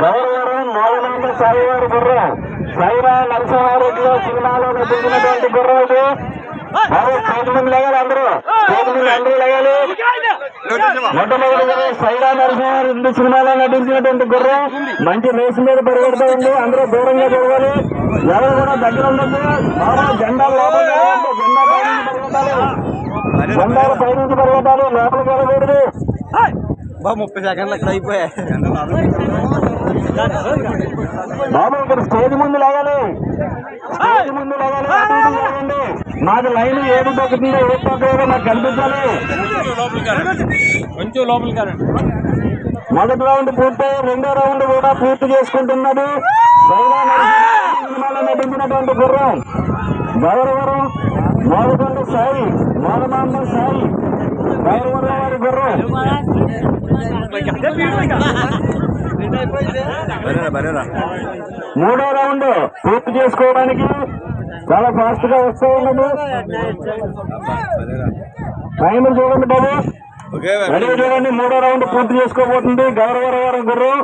గౌరవరం మౌనంగా సాయివారి గుర్రం సైరా నరసింహారెడ్డి సినిమాలో నటించినటువంటి గుర్రం ఇది. చేతి ముందు లేగాలి, అందరూ చేతి ముందు అందరూ లేగాలి. మొట్టమొదటి సైరా నరసింహారెడ్డి సినిమాలో నటించినటువంటి గుర్రం మంచి రేసు మీద పరిగెడుతూ ఉంది. అందరూ దూరంగా జరగాలి, ఎవరు కూడా దగ్గర ఉండదు. జెండాలు లోపలికి జెండాలు పైనుంచి పరిగెట్టాలి, లోపలికి వెళ్ళకూడదు. 30 సెకండ్లు అక్కడ అయిపోయాయి బాబు. ఇక్కడ స్టేజ్ ముందు లాగాలి, స్టేజ్ ముందు లాగాలి. మాకు లైన్ ఏది తగ్గుతుందో ఏది తగ్గదో నాకు కనిపించాలి. కొంచెం లోపలికి మొదటి రౌండ్ పూర్తయి రెండో రౌండ్ కూడా పూర్తి చేసుకుంటున్నది. సినిమాలో నటించినటువంటి గుర్రం గౌరవరం మోదకొండ సాయి మోదమాంబ సాయి గౌరవరం వారి గుర్రం. మూడో రౌండ్ పూర్తి చేసుకోవడానికి చాలా ఫాస్ట్ గా వస్తూ ఉన్నది. టైం చూడండి బాబు, రెడీ చూడండి. మూడో రౌండ్ పూర్తి చేసుకోబోతుంది గౌరవరం వారి గుర్రం.